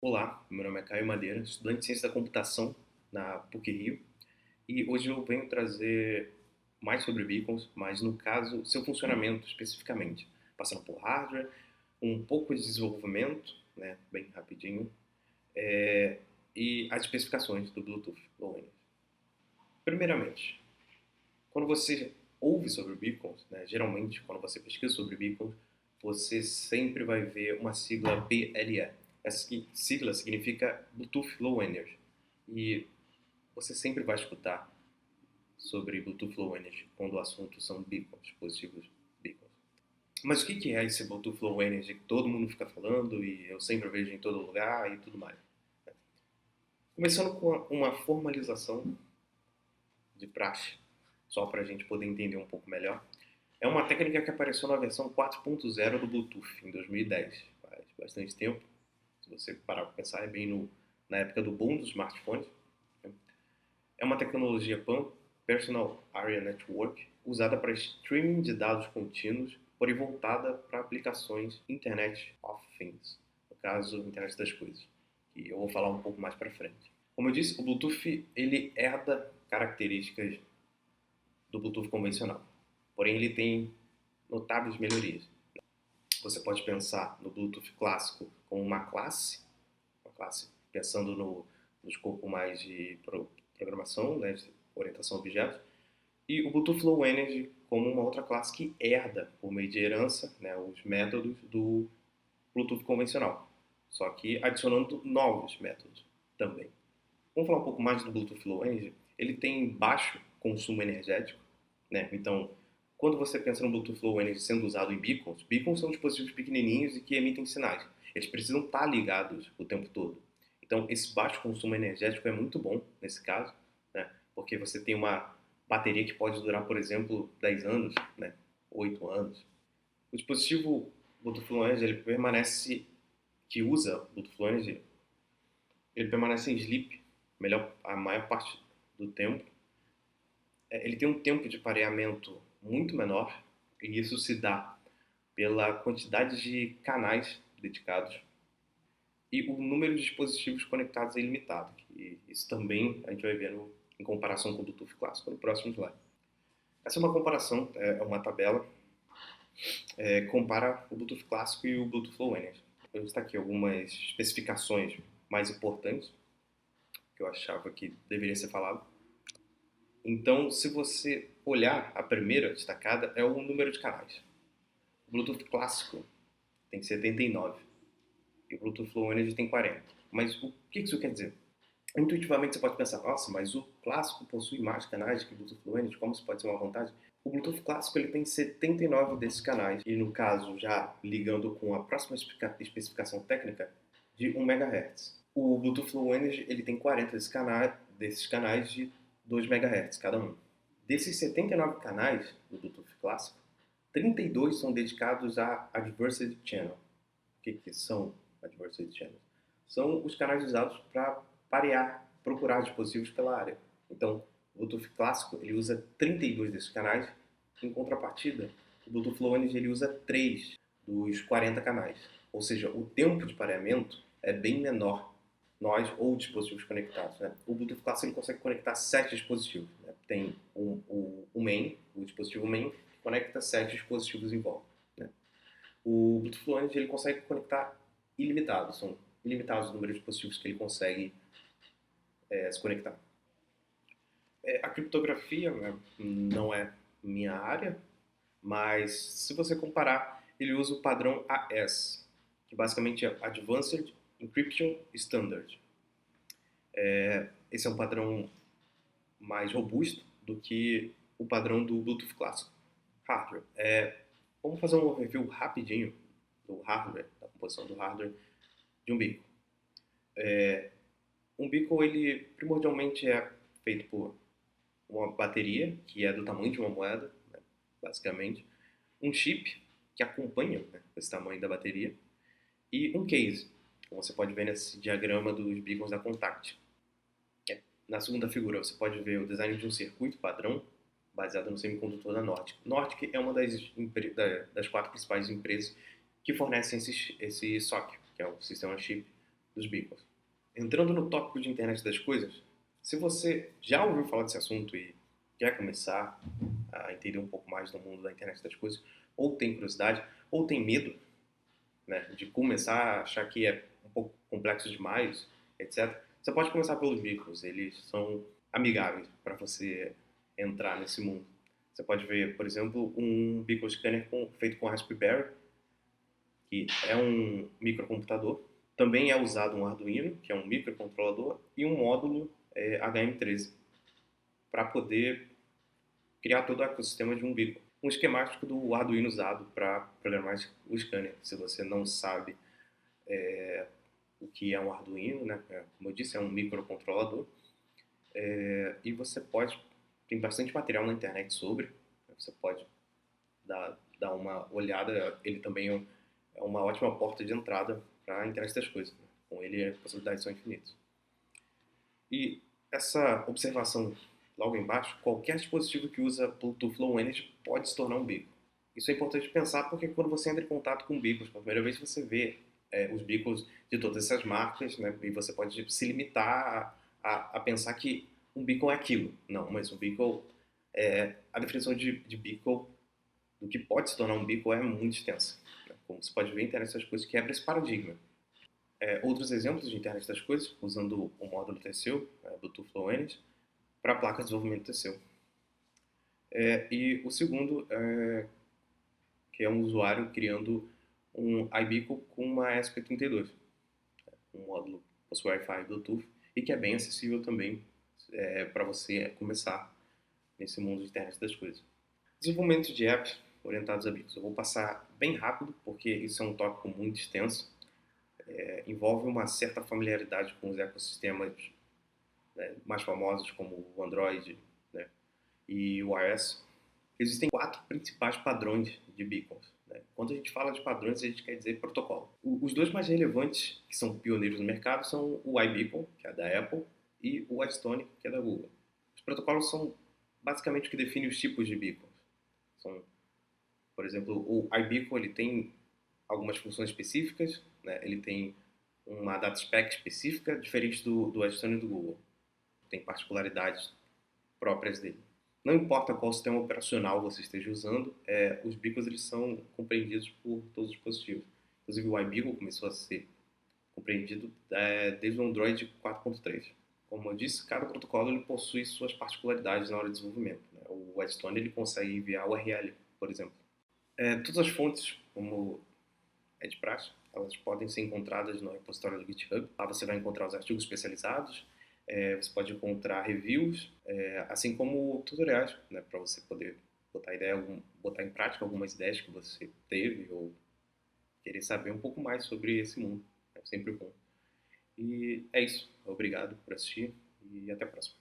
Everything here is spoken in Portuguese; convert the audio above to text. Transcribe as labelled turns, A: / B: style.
A: Olá, meu nome é Caio Madeira, estudante de Ciência da Computação na PUC-Rio, e hoje eu venho trazer mais sobre beacons, mas no caso, seu funcionamento especificamente, passando por hardware, um pouco de desenvolvimento, né, bem rapidinho, e as especificações do Bluetooth Low Energy. Primeiramente, quando você ouve sobre beacons, né, geralmente quando você pesquisa sobre beacons, você sempre vai ver uma sigla BLE. Essa sigla significa Bluetooth Low Energy. E você sempre vai escutar sobre Bluetooth Low Energy quando o assunto são beacons, dispositivos beacons. Mas o que é esse Bluetooth Low Energy que todo mundo fica falando e eu sempre vejo em todo lugar e tudo mais? Começando com uma formalização de praxe, só para a gente poder entender um pouco melhor. É uma técnica que apareceu na versão 4.0 do Bluetooth em 2010, faz bastante tempo. Se você parar para pensar, é bem na época do boom dos smartphones. É uma tecnologia PAN, Personal Area Network, usada para streaming de dados contínuos, porém voltada para aplicações Internet of Things, no caso, Internet das Coisas, que eu vou falar um pouco mais para frente. Como eu disse, o Bluetooth ele herda características do Bluetooth convencional, porém ele tem notáveis melhorias. Você pode pensar no Bluetooth clássico como uma classe pensando no escopo mais de programação, né, de orientação a objetos, e o Bluetooth Low Energy como uma outra classe que herda, por meio de herança, né, os métodos do Bluetooth convencional, só que adicionando novos métodos também. Vamos falar um pouco mais do Bluetooth Low Energy. Ele tem baixo consumo energético, né? Então, quando você pensa no Bluetooth Low Energy sendo usado em beacons, beacons são dispositivos pequenininhos e que emitem sinais. Eles precisam estar ligados o tempo todo. Então, esse baixo consumo energético é muito bom nesse caso, né? Porque você tem uma bateria que pode durar, por exemplo, 10 anos, né? 8 anos. O dispositivo Bluetooth Low Energy, ele permanece, que usa Bluetooth Low Energy, ele permanece em sleep a maior parte do tempo. Ele tem um tempo de pareamento muito menor, e isso se dá pela quantidade de canais dedicados e o número de dispositivos conectados é ilimitado. E isso também a gente vai ver em comparação com o Bluetooth clássico no próximo slide. Essa é uma comparação, é uma tabela, compara o Bluetooth clássico e o Bluetooth Low Energy. Eu destaquei algumas especificações mais importantes que eu achava que deveria ser falado. Então, se você olhar, a primeira destacada é o número de canais. O Bluetooth clássico tem 79 e o Bluetooth Low Energy tem 40. Mas o que isso quer dizer? Intuitivamente você pode pensar, nossa, mas o clássico possui mais canais que o Bluetooth Low Energy, como isso pode ser uma vantagem? O Bluetooth clássico ele tem 79 desses canais, e no caso, já ligando com a próxima especificação técnica, de 1 MHz. O Bluetooth Low Energy ele tem 40 desses canais de 2 MHz cada um. Desses 79 canais do Bluetooth clássico, 32 são dedicados a Adversity Channel. O que são Adversity Channels? São os canais usados para parear, procurar dispositivos pela área. Então, o Bluetooth clássico ele usa 32 desses canais, em contrapartida, o Bluetooth Low Energy ele usa 3 dos 40 canais. Ou seja, o tempo de pareamento é bem menor, nós ou dispositivos conectados. Né? O Bluetooth clássico ele consegue conectar 7 dispositivos. Né? Tem o main, o dispositivo main, que conecta 7 dispositivos em volta. Né? O Bluetooth Low Energy ele consegue conectar ilimitado, são ilimitados o número de dispositivos que ele consegue se conectar. A criptografia, né, não é minha área, mas se você comparar, ele usa o padrão AES, que basicamente é Advanced Encryption Standard. Esse é um padrão mais robusto do que o padrão do Bluetooth clássico. Hardware. Vamos fazer um review rapidinho do hardware, da composição do hardware de um beacon. Um beacon, ele primordialmente é feito por uma bateria, que é do tamanho de uma moeda, né, basicamente, um chip, que acompanha, né, esse tamanho da bateria, e um case, como você pode ver nesse diagrama dos beacons da Contact. Na segunda figura, você pode ver o design de um circuito padrão, baseada no semicondutor da Nordic. Nordic é uma das 4 principais empresas que fornecem esse SoC, que é o sistema chip dos beacons. Entrando no tópico de internet das coisas, se você já ouviu falar desse assunto e quer começar a entender um pouco mais do mundo da internet das coisas, ou tem curiosidade, ou tem medo, né, de começar a achar que é um pouco complexo demais, etc., você pode começar pelos beacons. Eles são amigáveis para você entrar nesse mundo. Você pode ver, por exemplo, um beacon scanner feito com Raspberry, que é um microcomputador. Também é usado um Arduino, que é um microcontrolador, e um módulo HM13, para poder criar todo o ecossistema de um beacon. Um esquemático do Arduino usado para programar o scanner. Se você não sabe o que é um Arduino, né? Como eu disse, é um microcontrolador. E você pode, tem bastante material na internet sobre, você pode dar uma olhada. Ele também é uma ótima porta de entrada para a internet das coisas, né? Com ele as possibilidades são infinitas. E essa observação logo embaixo, qualquer dispositivo que usa Bluetooth Low Energy pode se tornar um beacon. Isso é importante pensar porque quando você entra em contato com beacons pela primeira vez, você vê os beacons de todas essas marcas, né? E você pode se limitar a pensar que um beacon é aquilo. Não, mas um beacon, a definição de beacon, do que pode se tornar um beacon, é muito extensa, né? Como você pode ver, a internet das coisas quebra esse paradigma. Outros exemplos de internet das coisas, usando o módulo TCU, Bluetooth Low Energy, para a placa de desenvolvimento TCU. E o segundo, que é um usuário criando um iBeacon com uma ESP32, um módulo possui Wi-Fi e Bluetooth, e que é bem acessível também para você começar nesse mundo de internet das coisas. Desenvolvimento de apps orientados a beacons. Eu vou passar bem rápido, porque isso é um tópico muito extenso. Envolve uma certa familiaridade com os ecossistemas, né, mais famosos, como o Android, né, e o iOS. Existem 4 principais padrões de beacons, né? Quando a gente fala de padrões, a gente quer dizer protocolo. Os 2 mais relevantes, que são pioneiros no mercado, são o iBeacon, que é da Apple, e o Whitestone, que é da Google. Os protocolos são basicamente o que define os tipos de beacons. São, por exemplo, o iBeacon ele tem algumas funções específicas, né? Ele tem uma data spec específica, diferente do Whitestone e do Google. Tem particularidades próprias dele. Não importa qual sistema operacional você esteja usando, os beacons eles são compreendidos por todos os dispositivos. Inclusive o iBeacon começou a ser compreendido desde o Android 4.3. Como eu disse, cada protocolo ele possui suas particularidades na hora de desenvolvimento, né? O Whitestone ele consegue enviar URL, por exemplo. Todas as fontes, como é de praxe, elas podem ser encontradas no repositório do GitHub. Lá você vai encontrar os artigos especializados, você pode encontrar reviews, assim como tutoriais, né, para você poder botar em prática algumas ideias que você teve ou querer saber um pouco mais sobre esse mundo. É sempre bom. E é isso. Obrigado por assistir e até a próxima.